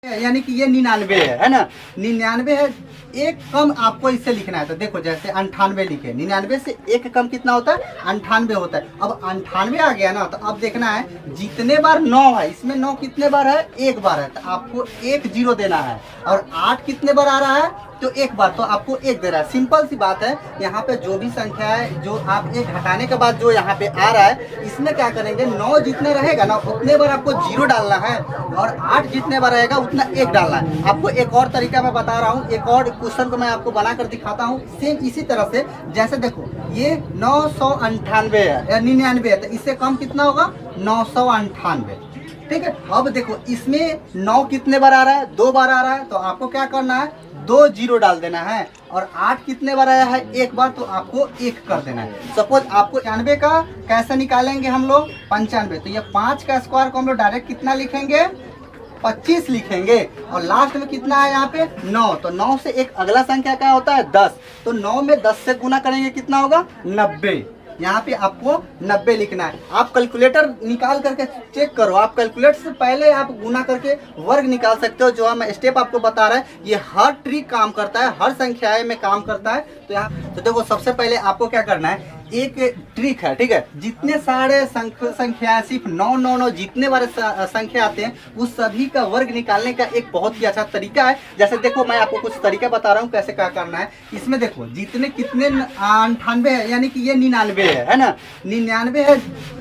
यानी कि ये 99 है ना, 99 है। एक कम आपको इससे लिखना है, तो देखो जैसे 98 लिखे, 99 से एक कम कितना होता है, 98 होता है। अब 98 आ गया ना, तो अब देखना है जितने बार 9 है, इसमें 9 कितने बार है, एक बार है, तो आपको 1 0 देना है। और 8 कितने बार आ रहा है, तो एक बार, तो आपको 1 दे रहा है। सिंपल सी बात है। यहाँ पे जो भी संख्या है, जो आप 1 हटाने के बाद जो यहाँ पे आ रहा है, इसमें क्या करेंगे, 9 जितने रहेगा ना उतने बार आपको 0 डालना है, और 8 जितने बार रहेगा उतना 1 डालना है। आपको एक और तरीका मैं बता रहा हूँ, एक और क्वेश्चन को मैं आपको बना कर दिखाता हूँ सेम इसी तरह से। जैसे देखो ये 998 है या 99 है, तो इससे कम कितना होगा, 998। ठीक है। अब देखो इसमें 9 कितने बार आ रहा है, 2 बार आ रहा है, तो आपको क्या करना है, 2 0 डाल देना है। और 8 कितने बार आया है, एक बार, तो आपको 1 कर देना है। सपोज आपको 95 का कैसे निकालेंगे हम लोग, 95, तो ये 5 का स्क्वायर को हम लोग डायरेक्ट कितना लिखेंगे, 25 लिखेंगे। और लास्ट में कितना है यहाँ पे, 9, तो 9 से एक अगला संख्या क्या होता है, 10, तो 9 में 10 से गुना करेंगे कितना होगा, 90। यहाँ पे आपको 90 लिखना है। आप कैलकुलेटर निकाल करके चेक करो, आप कैलकुलेटर से पहले आप गुना करके वर्ग निकाल सकते हो। जो हम स्टेप आपको बता रहा है, ये हर ट्रिक काम करता है, हर संख्याएं में काम करता है। तो यहाँ तो देखो सबसे पहले आपको क्या करना है, एक ट्रिक है, ठीक है। जितने सारे संख्या सिर्फ 9 9 9 जितने बारे संख्या आते हैं, उस सभी का वर्ग निकालने का एक बहुत ही अच्छा तरीका है। जैसे देखो मैं आपको कुछ तरीका बता रहा हूँ कैसे क्या करना है। इसमें देखो जितने कितने 98 है, यानी कि ये 99 है ना, 99 है।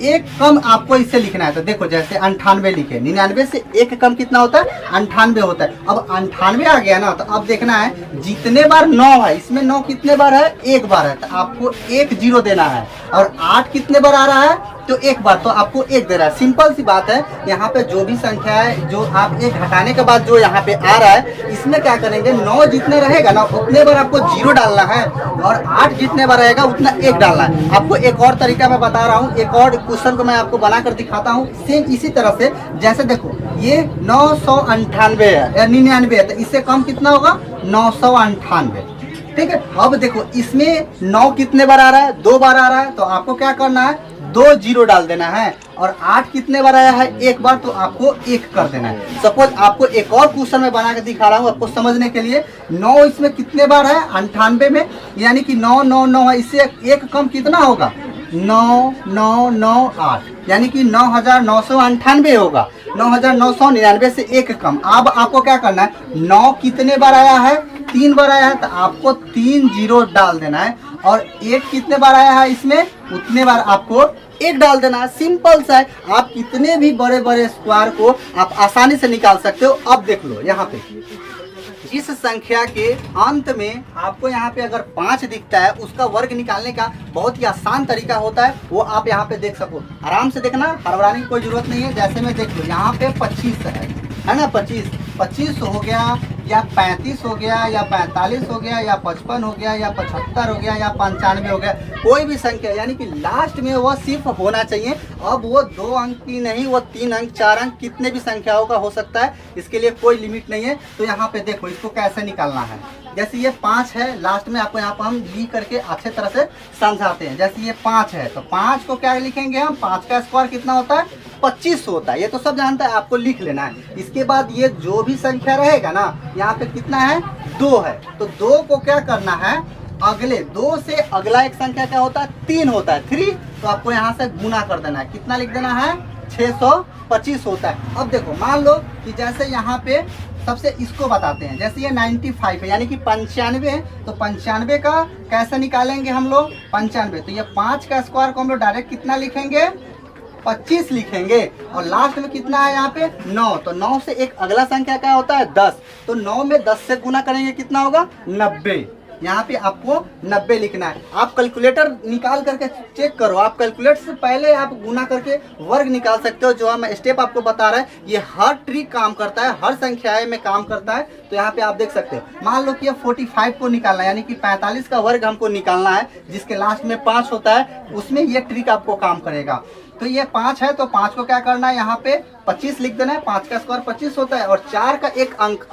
एक कम आपको इससे लिखना है, तो देखो जैसे 98 लिखे, 99 से एक कम कितना होता है, 98 होता है। अब 98 आ गया ना, तो अब देखना है जितने बार 9 है, इसमें 9 कितने बार है, एक बार है, तो आपको 1 0 देना है। और 8 कितने बार आ रहा है, तो एक बार, तो आपको 1 दे रहा है। सिंपल सी बात है। यहाँ पे जो भी संख्या है, जो आप 1 हटाने के बाद जो यहाँ पे आ रहा है, इसमें क्या करेंगे, 9 जितने रहेगा ना उतने बार आपको 0 डालना है, और 8 जितने बार रहेगा उतना 1 डालना है। आपको एक और तरीका मैं बता रहा हूँ, एक और क्वेश्चन को मैं आपको बना कर दिखाता हूँ सेम इसी तरह से। जैसे देखो ये 998 है या 99 है, तो इससे कम कितना होगा, 998। ठीक है। अब देखो इसमें 9 कितने बार आ रहा है, 2 बार आ रहा है, तो आपको क्या करना है, 2 0 डाल देना है। और 8 कितने बार आया है, एक बार, तो आपको 1 कर देना है। सपोज आपको एक और क्वेश्चन में बना के दिखा रहा हूँ आपको समझने के लिए। 9 इसमें कितने बार है, 98 में, यानी कि 9 9 9 है, इससे एक कम कितना होगा, 9 9 9 8, यानी कि 9998 होगा। 9999 से एक कम। अब आपको क्या करना है, 9 कितने बार आया है, 3 बार आया है, तो आपको 3 0 डाल देना है। और 1 कितने बार आया है, इसमें उतने बार आपको 1 डाल देना है। सिंपल सा है। आप कितने भी बड़े बड़े स्क्वायर को आप आसानी से निकाल सकते हो। अब देख लो यहाँ पे इस संख्या के अंत में आपको यहाँ पे अगर 5 दिखता है, उसका वर्ग निकालने का बहुत ही आसान तरीका होता है, वो आप यहाँ पे देख सको। आराम से देखना, हड़बड़ाने की कोई जरूरत नहीं है। जैसे में देख लो यहाँ पे 25 है ना, 25 हो गया, या 35 हो गया, या 45 हो गया, या 55 हो गया, या 75 हो गया, या 95 हो गया। कोई भी संख्या, यानी कि लास्ट में वो सिर्फ होना चाहिए। अब वो 2 अंक की नहीं, वो 3 अंक 4 अंक कितने भी संख्याओं का हो सकता है, इसके लिए कोई लिमिट नहीं है। तो यहाँ पे देखो इसको कैसे निकालना है। जैसे ये 5 है, लास्ट में आपको यहाँ पर हम ली करके अच्छे तरह से समझाते हैं। जैसे ये 5 है, तो 5 को क्या लिखेंगे हम, 5 का स्क्वायर कितना होता है, 25 होता है। ये तो सब जानता है, आपको लिख लेना है। इसके बाद ये जो भी संख्या रहेगा ना, यहाँ पे कितना है, 2 है, तो 2 को क्या करना है, अगले 2 से अगला एक संख्या क्या होता है, 3 होता है, 3, तो आपको यहाँ से गुना कर देना है। कितना लिख देना है, 625 होता है। अब देखो मान लो कि जैसे यहाँ पे सबसे इसको बताते हैं, जैसे ये 95 है, यानी कि 95 है, तो 95 का कैसे निकालेंगे हम लोग, 95, तो ये 5 का स्क्वायर को हम लोग डायरेक्ट कितना लिखेंगे, 25 लिखेंगे। और लास्ट में कितना है यहाँ पे, 9, तो 9 से एक अगला संख्या क्या होता है, 10, तो 9 में 10 से गुना करेंगे कितना होगा, 90। यहाँ पे आपको 90 लिखना है। आप कैलकुलेटर निकाल करके चेक करो, आप कैलकुलेटर से पहले आप गुना करके वर्ग निकाल सकते हो। जो हम स्टेप आपको बता रहे हैं, ये हर ट्रिक काम करता है, हर संख्याएं में काम करता है। तो यहाँ पे आप देख सकते हो, मान लो कि ये 45 को निकालना है, यानी कि 45 का वर्ग हमको निकालना है, जिसके लास्ट में 5 होता है, उसमें ये ट्रिक आपको काम करेगा। तो ये 5 है, तो 5 को क्या करना है, यहाँ पे 25 लिख देना है। 5 का स्क्वायर 25 होता है, और 4 का एक अंक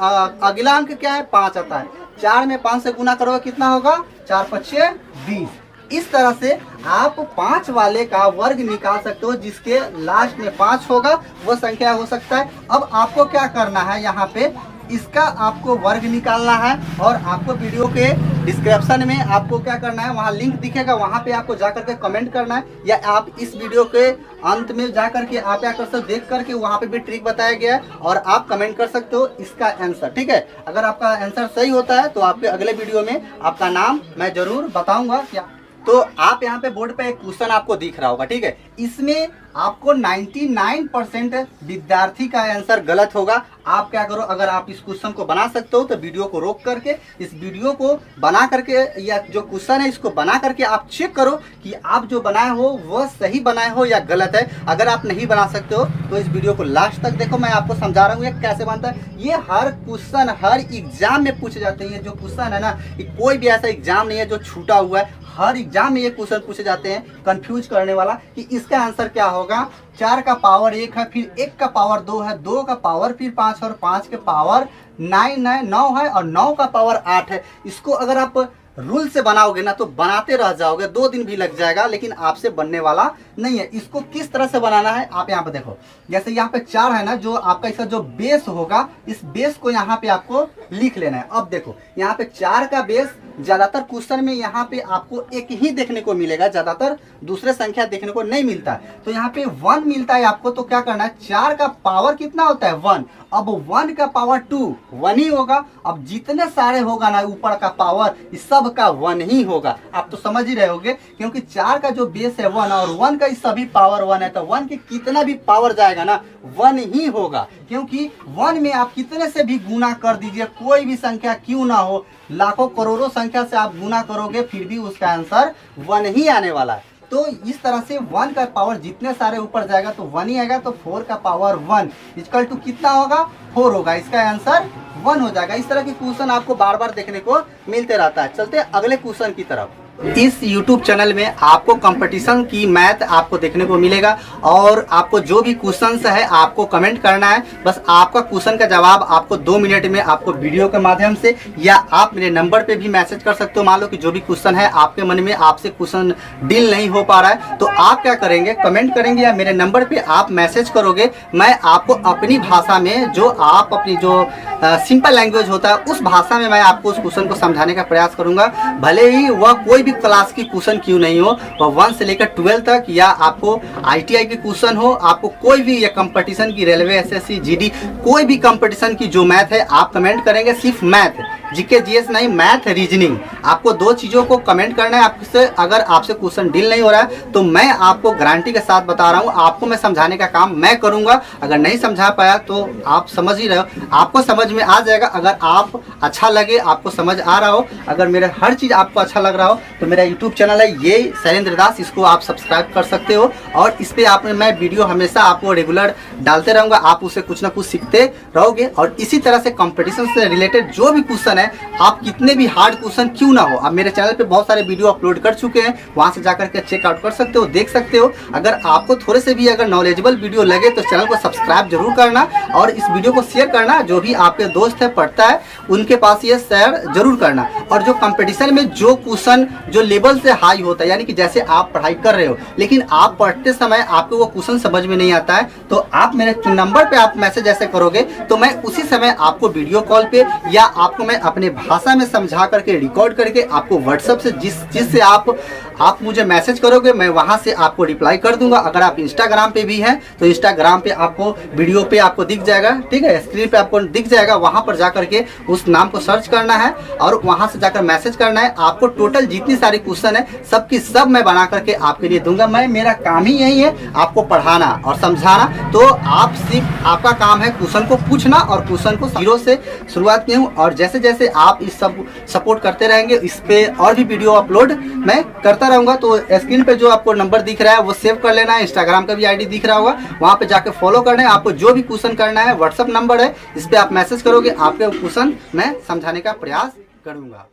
अगला अंक क्या है, 5 आता है। 4 में 5 से गुना करोगे कितना होगा, 4 5 20। इस तरह से आप 5 वाले का वर्ग निकाल सकते हो, जिसके लास्ट में 5 होगा वो संख्या हो सकता है। अब आपको क्या करना है, यहाँ पे इसका आपको वर्ग निकालना है और आपको वीडियो के डिस्क्रिप्शन में आपको क्या करना है, वहाँ लिंक दिखेगा, वहाँ पे आपको जा करके कमेंट करना है, या आप इस वीडियो के अंत में जा करके आप क्या कर सकते हो, देख करके वहाँ पे भी ट्रिक बताया गया है और आप कमेंट कर सकते हो इसका आंसर। ठीक है, अगर आपका आंसर सही होता है तो आपके अगले वीडियो में आपका नाम मैं जरूर बताऊंगा। क्या तो आप यहाँ पे बोर्ड पे एक क्वेश्चन आपको दिख रहा होगा, ठीक है, इसमें आपको 99% विद्यार्थी का आंसर गलत होगा। आप क्या करो, अगर आप इस क्वेश्चन को बना सकते हो तो वीडियो को रोक करके इस वीडियो को बना करके, या जो क्वेश्चन है इसको बना करके आप चेक करो कि आप जो बनाए हो वह सही बनाए हो या गलत है। अगर आप नहीं बना सकते हो तो इस वीडियो को लास्ट तक देखो, मैं आपको समझा रहा हूँ ये कैसे बनता है। ये हर क्वेश्चन हर एग्जाम में पूछे जाते हैं। ये जो क्वेश्चन है ना, कोई भी ऐसा एग्जाम नहीं है जो छूटा हुआ है, हर एग्जाम में ये क्वेश्चन पूछे जाते हैं कंफ्यूज करने वाला कि इसका आंसर क्या होगा। 4 का पावर 1 है, फिर 1 का पावर 2 है, 2 का पावर फिर 5 और 5 के पावर 9 है और 9 का पावर 8 है। इसको अगर आप रूल से बनाओगे ना तो बनाते रह जाओगे, 2 दिन भी लग जाएगा, लेकिन आपसे बनने वाला नहीं है। इसको किस तरह से बनाना है आप यहाँ पे देखो, जैसे यहाँ पे 4 है ना, जो आपका इसका जो बेस होगा, इस बेस को यहाँ पे आपको लिख लेना है। अब देखो यहाँ पे 4 का बेस ज्यादातर क्वेश्चन में यहाँ पे आपको एक ही देखने को मिलेगा, ज्यादातर दूसरे संख्या देखने को नहीं मिलता है। तो यहाँ पे 1 मिलता है आपको, तो क्या करना है, 4 का पावर कितना होता है 1, अब 1 का पावर 2 1 ही होगा। अब जितने सारे होगा ना ऊपर का पावर, इस सब का 1 ही होगा। आप तो समझ ही रहे होगे, क्योंकि 4 का जो बेस है 1 और 1 का सभी पावर 1 है, तो 1 के कितना भी पावर जाएगा ना 1 ही होगा। क्योंकि 1 में आप कितने से भी गुना कर दीजिए, कोई भी संख्या क्यों ना हो, लाखों करोड़ों संख्या से आप गुना करोगे फिर भी उसका आंसर 1 ही आने वाला है। तो इस तरह से 1 का पावर जितने सारे ऊपर जाएगा तो 1 ही आएगा। तो 4 का पावर 1 इक्वल टू कितना होगा, 4 होगा, इसका आंसर 1 हो जाएगा। इस तरह के क्वेश्चन आपको बार बार देखने को मिलते रहता है। चलते अगले क्वेश्चन की तरफ। इस YouTube चैनल में आपको कंपटीशन की मैथ आपको देखने को मिलेगा और आपको जो भी क्वेश्चंस है आपको कमेंट करना है। बस आपका क्वेश्चन का जवाब आपको 2 मिनट में आपको वीडियो के माध्यम से, या आप मेरे नंबर पे भी मैसेज कर सकते हो। मान लो कि जो भी क्वेश्चन है आपके मन में, आपसे क्वेश्चन डील नहीं हो पा रहा है, तो आप क्या करेंगे, कमेंट करेंगे या मेरे नंबर पे आप मैसेज करोगे। मैं आपको अपनी भाषा में, जो आप अपनी जो सिंपल लैंग्वेज होता है उस भाषा में मैं आपको उस क्वेश्चन को समझाने का प्रयास करूंगा। भले ही वह कोई भी क्लास की क्वेश्चन क्यों नहीं हो, वह 1 से लेकर 12 तक, या आपको ITI की क्वेश्चन हो, आपको कोई भी, या कंपटीशन की, रेलवे, SSC, GD, कोई भी कंपटीशन की जो मैथ है आप कमेंट करेंगे। सिर्फ मैथ, GK GS नहीं, मैथ रीजनिंग, आपको 2 चीज़ों को कमेंट करना है। आपसे अगर आपसे क्वेश्चन डील नहीं हो रहा है तो मैं आपको गारंटी के साथ बता रहा हूँ, आपको मैं समझाने का काम मैं करूँगा। अगर नहीं समझा पाया तो आप समझ ही रहे हो, आपको समझ में आ जाएगा। अगर आप अच्छा लगे, आपको समझ आ रहा हो, अगर मेरा हर चीज़ आपको अच्छा लग रहा हो, तो मेरा YouTube चैनल है ये शैलेंद्र दास, इसको आप सब्सक्राइब कर सकते हो और इस पर आप मैं वीडियो हमेशा आपको रेगुलर डालते रहूँगा। आप उससे कुछ ना कुछ सीखते रहोगे। और इसी तरह से कंपटीशन से रिलेटेड जो भी क्वेश्चन है, आप कितने भी हार्ड क्वेश्चन क्यों ना हो, आप मेरे चैनल पे बहुत सारे वीडियो अपलोड कर चुके हैं, वहां से जाकर के चेकआउट कर सकते हो, देख सकते हो। अगर आपको थोड़े से भी अगर नॉलेजेबल वीडियो लगे तो चैनल को सब्सक्राइब जरूर करना और इस वीडियो को शेयर करना। जो भी आपके दोस्त है पढ़ता है उनके पास ये शेयर जरूर करना। और जो कंपटीशन में जो क्वेश्चन जो लेवल से हाई होता है, यानी कि जैसे आप पढ़ाई कर रहे हो लेकिन आप पढ़ते समय आपको वो क्वेश्चन समझ में नहीं आता है, तो आप मेरे नंबर पे आप मैसेज ऐसे करोगे तो मैं उसी समय आपको वीडियो कॉल पे, या आपको मैं अपने भाषा में समझा करके रिकॉर्ड करके आपको व्हाट्सएप से जिससे आप मुझे मैसेज करोगे, मैं वहां से आपको रिप्लाई कर दूंगा। अगर आप इंस्टाग्राम पे भी हैं तो इंस्टाग्राम पे आपको वीडियो पे आपको दिख जाएगा, ठीक है, स्क्रीन पे आपको दिख जाएगा। वहां पर जाकर के उस नाम को सर्च करना है और वहां से जाकर मैसेज करना है। आपको टोटल जितनी सारी क्वेश्चन है सबकी सब मैं बना करके आपके लिए दूंगा। मेरा काम ही यही है, आपको पढ़ाना और समझाना। तो आप सिर्फ आपका काम है क्वेश्चन को पूछना और क्वेश्चन को 0 से शुरुआत की हूँ। और जैसे जैसे आप इस सब सपोर्ट करते रहेंगे, इस पे और भी वीडियो अपलोड मैं करता रहूंगा। तो स्क्रीन पे जो आपको नंबर दिख रहा है वो सेव कर लेना है। इंस्टाग्राम का भी ID दिख रहा होगा, वहां पे जाके फॉलो करना है। आपको जो भी क्वेश्चन करना है, व्हाट्सएप नंबर है, इस पे आप मैसेज करोगे, आपके क्वेश्चन मैं समझाने का प्रयास करूंगा।